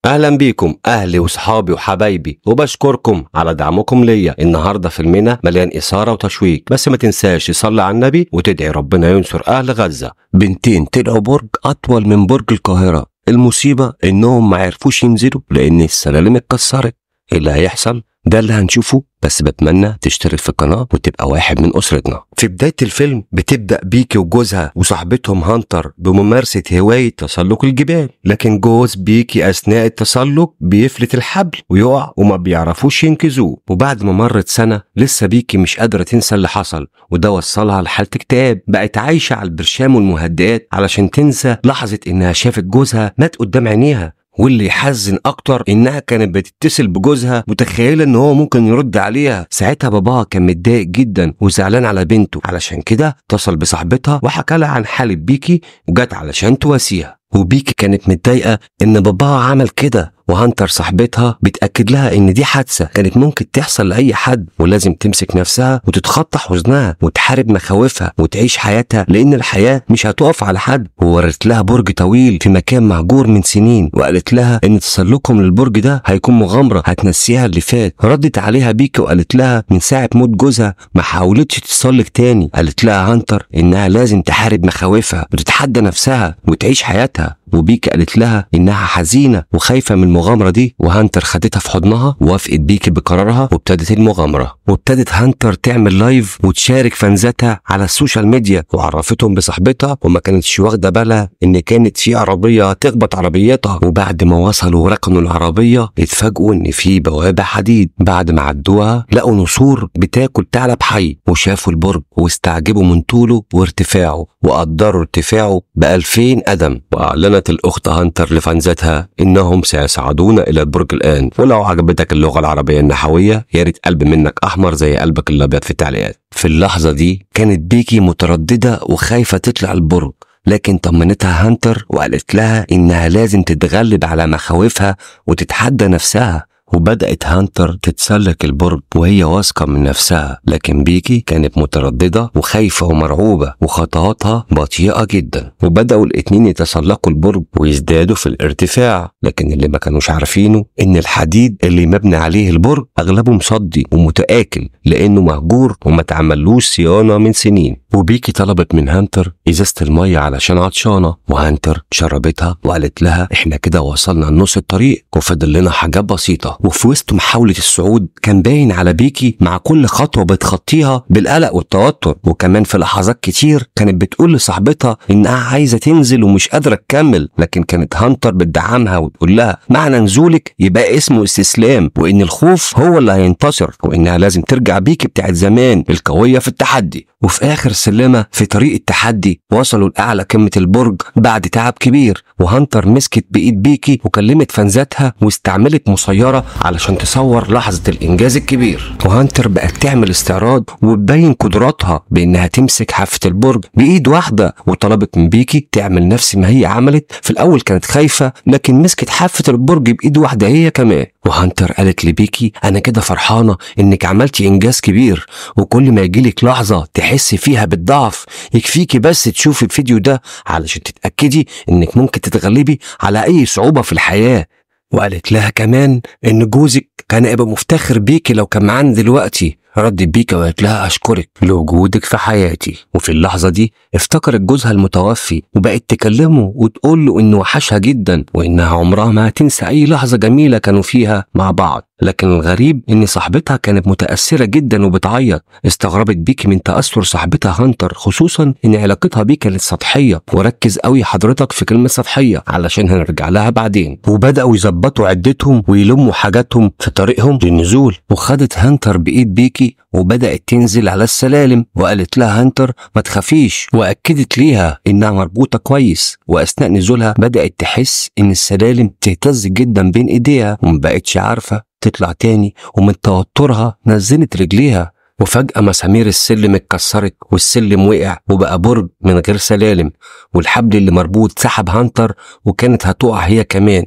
اهلا بيكم اهلي وصحابي وحبايبي، وبشكركم على دعمكم ليا. النهارده فيلمنا مليان اثاره وتشويق، بس ما تنساش تصلي على النبي وتدعي ربنا ينصر اهل غزه. بنتين طلعوا برج اطول من برج القاهره، المصيبه انهم ما عرفوش ينزلوا لان السلالم اتكسرت. ايه اللي هيحصل؟ ده اللي هنشوفه، بس بتمنى تشترك في القناة وتبقى واحد من أسرتنا. في بداية الفيلم بتبدأ بيكي وجوزها وصاحبتهم هانتر بممارسة هواية تسلق الجبال، لكن جوز بيكي أثناء التسلق بيفلت الحبل ويقع وما بيعرفوش ينقذوه. وبعد ما مرت سنة لسه بيكي مش قادرة تنسى اللي حصل، وده وصلها لحالة اكتئاب. بقت عايشة على البرشام والمهدئات علشان تنسى لحظة إنها شافت جوزها مات قدام عينيها. واللي يحزن اكتر انها كانت بتتصل بجوزها متخيله ان هو ممكن يرد عليها. ساعتها باباها كان متضايق جدا وزعلان على بنته، علشان كده اتصل بصاحبتها وحكى لها عن حاله بيكي وجت علشان تواسيها. وبيكي كانت متضايقه ان باباها عمل كده، وهانتر صاحبتها بتأكد لها ان دي حادثة كانت ممكن تحصل لأي حد، ولازم تمسك نفسها وتتخطى حزنها وتحارب مخاوفها وتعيش حياتها، لان الحياة مش هتقف على حد. وورت لها برج طويل في مكان مهجور من سنين، وقالت لها ان تسلقهم للبرج ده هيكون مغامرة هتنسيها اللي فات. ردت عليها بيكي وقالت لها من ساعة موت جوزها ما حاولتش تتسلق تاني. قالت لها هانتر انها لازم تحارب مخاوفها وتتحدى نفسها وتعيش حياتها. وبيكي قالت لها انها حزينة وخايفة من المغامرة دي، وهانتر خدتها في حضنها ووافقت بيكي بقرارها وابتدت المغامرة. وابتدت هانتر تعمل لايف وتشارك فانزاتها على السوشيال ميديا، وعرفتهم بصاحبتها وما كانتش واخدة بالها ان كانت في عربية تخبط عربيتها. وبعد ما وصلوا وركنوا العربية اتفاجئوا ان في بوابة حديد. بعد ما عدوها لقوا نسور بتاكل ثعلب حي، وشافوا البرج واستعجبوا من طوله وارتفاعه، وقدروا ارتفاعه ب2000 قدم. واعلنت الاخت هانتر لفانزاتها انهم سيصعدون الى البرج الان. ولو عجبتك اللغه العربيه النحويه يا ريت قلب منك احمر زي قلبك الابيض في التعليقات. في اللحظه دي كانت بيكي متردده وخايفه تطلع البرج، لكن طمنتها هانتر وقالت لها انها لازم تتغلب على مخاوفها وتتحدى نفسها. وبدأت هانتر تتسلق البرج وهي واثقة من نفسها، لكن بيكي كانت مترددة وخايفة ومرعوبة وخطواتها بطيئة جدا. وبدأوا الاتنين يتسلقوا البرج ويزدادوا في الارتفاع، لكن اللي ما كانوش عارفينه ان الحديد اللي مبني عليه البرج اغلبه مصدي ومتآكل لانه مهجور وما تعملوش صيانة من سنين. وبيكي طلبت من هانتر ازازة المية علشان عطشانة، وهانتر شربتها وقالت لها احنا كده وصلنا لنص الطريق وفضل لنا حاجات بسيطة. وفي وسط محاولة الصعود كان باين على بيكي مع كل خطوة بتخطيها بالقلق والتوتر، وكمان في لحظات كتير كانت بتقول لصاحبتها انها عايزة تنزل ومش قادرة تكمل، لكن كانت هانتر بتدعمها وتقول لها معنى نزولك يبقى اسمه استسلام، وان الخوف هو اللي هينتصر، وانها لازم ترجع بيكي بتاعت زمان القوية في التحدي. وفي اخر سلمة في طريق التحدي وصلوا لأعلى قمة البرج بعد تعب كبير، وهانتر مسكت بإيد بيكي وكلمت فانزاتها واستعملت مسيرة علشان تصور لحظة الإنجاز الكبير. وهانتر بقت تعمل استعراض وتبين قدراتها بإنها تمسك حافة البرج بإيد واحدة، وطلبت من بيكي تعمل نفس ما هي عملت. في الأول كانت خايفة لكن مسكت حافة البرج بإيد واحدة هي كمان. وهانتر قالت لبيكي أنا كده فرحانة إنك عملتي إنجاز كبير، وكل ما يجيلك لحظة تحسي فيها بالضعف يكفيكي بس تشوفي الفيديو ده علشان تتأكدي إنك ممكن تتغلبي على أي صعوبة في الحياة. وقالت لها كمان إن جوزك كان هيبقى مفتخر بيكي لو كان معانا دلوقتي. ردت بيكي وقالت لها أشكرك لوجودك في حياتي. وفي اللحظة دي افتكرت جوزها المتوفي وبقت تكلمه وتقول له إنه وحشها جدا وإنها عمرها ما هتنسى أي لحظة جميلة كانوا فيها مع بعض. لكن الغريب إن صاحبتها كانت متأثرة جدا وبتعيط. استغربت بيكي من تأثر صاحبتها هانتر، خصوصا إن علاقتها بيه كانت سطحية. وركز قوي حضرتك في كلمة سطحية علشان هنرجع لها بعدين. وبدأوا يظبطوا عدتهم ويلموا حاجاتهم في طريقهم للنزول. وخدت هانتر بإيد بيكي وبدأت تنزل على السلالم، وقالت لها هانتر ما تخافيش، وأكدت ليها إنها مربوطة كويس. وأثناء نزولها بدأت تحس إن السلالم تهتز جدا بين إيديها ومبقتش عارفة تطلع تاني، ومن توترها نزلت رجليها. وفجأة مسامير السلم اتكسرت والسلم وقع وبقى برج من غير سلالم، والحبل اللي مربوط سحب هانتر وكانت هتقع هي كمان.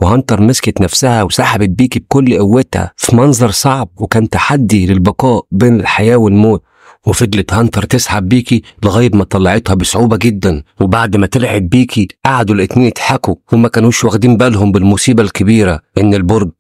وهانتر مسكت نفسها وسحبت بيكي بكل قوتها في منظر صعب وكان تحدي للبقاء بين الحياة والموت. وفضلت هانتر تسحب بيكي لغاية ما طلعتها بصعوبة جدا. وبعد ما طلعت بيكي قعدوا الاتنين يضحكوا وما كانوش واخدين بالهم بالمصيبة الكبيرة إن البرج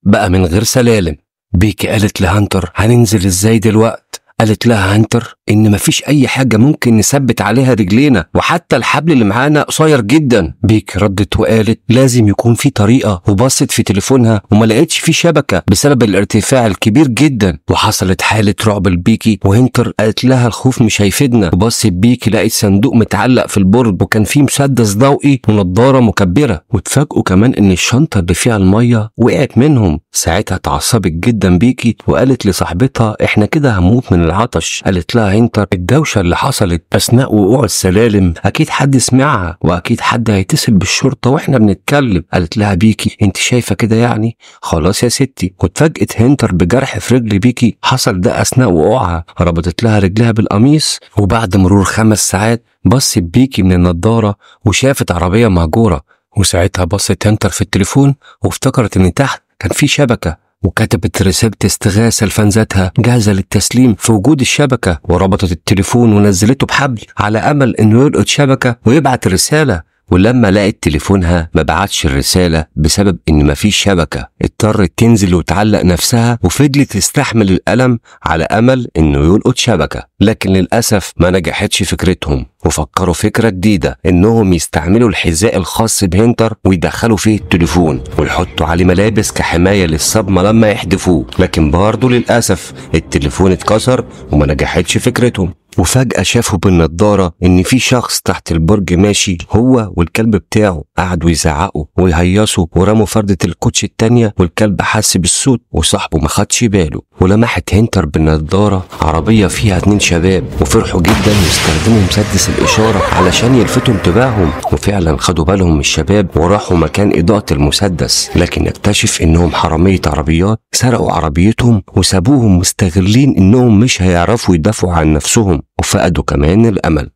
بقى من غير سلالم. بيكي قالت لهانتر هننزل ازاي دلوقت؟ قالت لها هانتر ان مفيش اي حاجة ممكن نثبت عليها رجلينا، وحتى الحبل اللي معانا قصير جدا. بيكي ردت وقالت لازم يكون في طريقة، وبصت في تليفونها وما لقيتش في شبكة بسبب الارتفاع الكبير جدا. وحصلت حالة رعب لبيكي، وهنتر قالت لها الخوف مش هيفيدنا. وبصت بيكي لقيت صندوق متعلق في البرج وكان فيه مسدس ضوئي ونضارة مكبرة، واتفاجئوا كمان ان الشنطة اللي فيها المية وقعت منهم. ساعتها اتعصبت جدا بيكي وقالت لصاحبتها احنا كده هنموت من العطش. قالت لها هنتر الدوشة اللي حصلت اثناء وقوع السلالم اكيد حد سمعها، واكيد حد هيتصل بالشرطة واحنا بنتكلم. قالت لها بيكي انت شايفة كده يعني؟ خلاص يا ستي. واتفاجئت هنتر بجرح في رجل بيكي حصل ده اثناء وقوعها، ربطت لها رجلها بالقميص. وبعد مرور 5 ساعات بصت بيكي من النضارة وشافت عربية مهجورة، وساعتها بصت هنتر في التليفون وافتكرت ان تحت كان في شبكة، وكتبت رسالة استغاثة لفانزاتها جاهزة للتسليم في وجود الشبكة. وربطت التليفون ونزلته بحبل على أمل إنه يلقط شبكة ويبعت رسالة. ولما لقت تليفونها ما بعتش الرسالة بسبب إن مفيش شبكة، اضطرت تنزل وتعلق نفسها وفضلت تستحمل الألم على أمل إنه يلقط شبكة. لكن للأسف ما نجحتش فكرتهم، وفكروا فكرة جديدة إنهم يستعملوا الحذاء الخاص بهنتر ويدخلوا فيه التليفون ويحطوا عليه ملابس كحماية للصدمة لما يحدفوه. لكن برضه للأسف التليفون اتكسر وما نجحتش فكرتهم. وفجأة شافوا بالنضارة إن في شخص تحت البرج ماشي، هو والكلب بتاعه. قعدوا يزعقوا ويهيصوا ورموا فردة الكوتش التانية، والكلب حس بالصوت وصاحبه ما خدش باله. ولمحت هنتر بالنضارة عربية فيها 2 شباب، وفرحوا جدا واستخدموا مسدس الإشارة علشان يلفتوا انتباههم. وفعلا خدوا بالهم من الشباب وراحوا مكان إضاءة المسدس، لكن اكتشف إنهم حرامية عربيات سرقوا عربيتهم وسابوهم مستغلين إنهم مش هيعرفوا يدافعوا عن نفسهم، وفقدوا كمان الأمل.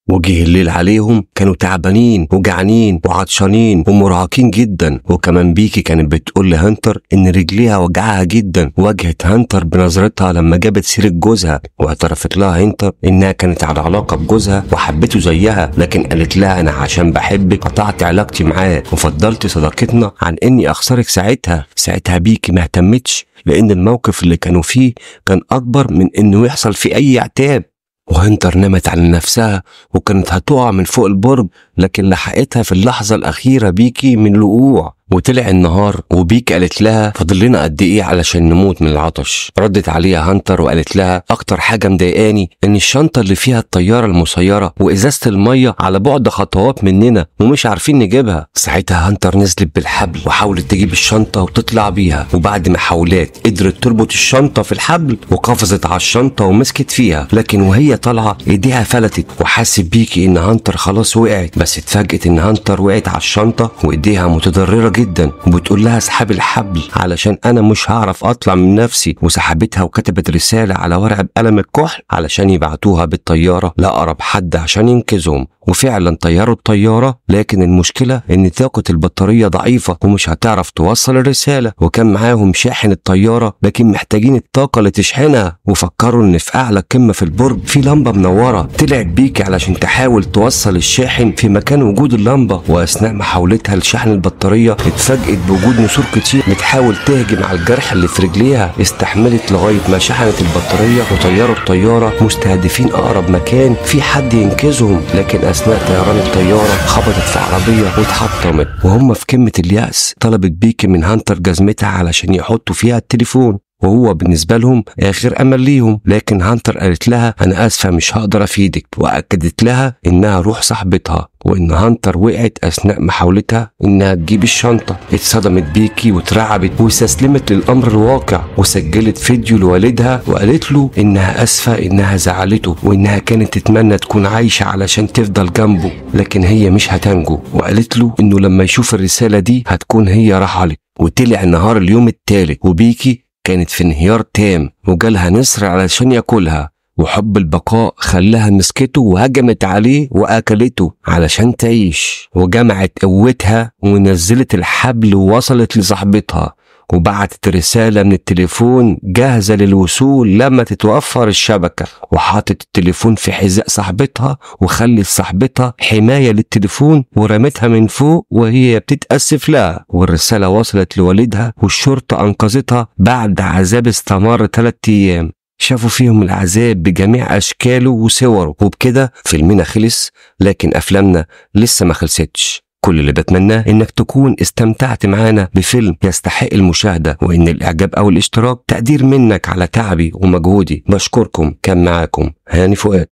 وجه الليل عليهم كانوا تعبانين وجعانين وعطشانين ومرهقين جدا. وكمان بيكي كانت بتقول لهنتر ان رجليها وجعها جدا. واجهت هنتر بنظرتها لما جابت سيرة جوزها، واعترفت لها هنتر انها كانت على علاقة بجوزها وحبته زيها، لكن قالت لها انا عشان بحبك قطعت علاقتي معاه وفضلت صداقتنا عن اني اخسرك. ساعتها بيكي ما اهتمتش، لان الموقف اللي كانوا فيه كان اكبر من انه يحصل فيه اي عتاب. وهنتر نامت على نفسها وكانت هتقع من فوق البرج، لكن لحقتها في اللحظة الأخيرة بيكي من الوقوع. وطلع النهار وبيكي قالت لها فاضل لنا قد ايه علشان نموت من العطش. ردت عليها هانتر وقالت لها اكتر حاجة مضايقاني ان الشنطة اللي فيها الطيارة المسيرة وازازة المية على بعد خطوات مننا ومش عارفين نجيبها. ساعتها هانتر نزلت بالحبل وحاولت تجيب الشنطة وتطلع بيها، وبعد محاولات قدرت تربط الشنطة في الحبل وقفزت على الشنطة ومسكت فيها، لكن وهي طالعة ايديها فلتت. وحست بيكي ان هانتر خلاص وقعت، بس اتفاجئت ان هانتر وقعت على الشنطة وايديها متضررة جدا، وبتقول لها اسحبي الحبل علشان انا مش هعرف اطلع من نفسي. وسحبتها وكتبت رسالة على ورقة بقلم الكحل علشان يبعتوها بالطيارة لأقرب حد عشان ينقذهم. وفعلا طيروا الطيارة، لكن المشكلة ان طاقة البطارية ضعيفة ومش هتعرف توصل الرسالة. وكان معاهم شاحن الطيارة لكن محتاجين الطاقة اللي تشحنها. وفكروا ان في اعلى قمة في البرج في لمبة منورة. طلعت بيكي علشان تحاول توصل الشاحن في مكان وجود اللمبة، واثناء محاولتها لشحن البطارية اتفاجئت بوجود نسور كتير بتحاول تهجم على الجرح اللي في رجليها. استحملت لغاية ما شحنت البطارية وطيروا الطيارة مستهدفين اقرب مكان في حد ينقذهم، لكن اثناء طيران الطيارة خبطت في عربية واتحطمت. وهم في قمة اليأس طلبت بيكي من هانتر جزمتها علشان يحطوا فيها التليفون، وهو بالنسبة لهم آخر أمل ليهم. لكن هانتر قالت لها أنا آسفة مش هقدر أفيدك، وأكدت لها إنها روح صاحبتها، وإن هانتر وقعت أثناء محاولتها إنها تجيب الشنطة. اتصدمت بيكي واترعبت واستسلمت للأمر الواقع، وسجلت فيديو لوالدها وقالت له إنها آسفة إنها زعلته، وإنها كانت تتمنى تكون عايشة علشان تفضل جنبه، لكن هي مش هتنجو. وقالت له إنه لما يشوف الرسالة دي هتكون هي رحلت. وطلع نهار اليوم التالت وبيكي كانت في انهيار تام، وجالها نسر علشان ياكلها، وحب البقاء خلاها مسكته وهجمت عليه واكلته علشان تعيش. وجمعت قوتها ونزلت الحبل ووصلت لصاحبتها، وبعتت رسالة من التليفون جاهزة للوصول لما تتوفر الشبكة، وحطت التليفون في حذاء صاحبتها وخلت صاحبتها حماية للتليفون ورمتها من فوق وهي بتتأسف لها. والرسالة وصلت لوالدها والشرطة أنقذتها بعد عذاب استمر 3 أيام شافوا فيهم العذاب بجميع أشكاله وصوره. وبكده فيلمنا خلص، لكن أفلامنا لسه ما خلصتش. كل اللي بتمناه إنك تكون استمتعت معانا بفيلم يستحق المشاهدة، وإن الإعجاب أو الاشتراك تقدير منك على تعبي ومجهودي. بشكركم. كان معاكم هاني فؤاد.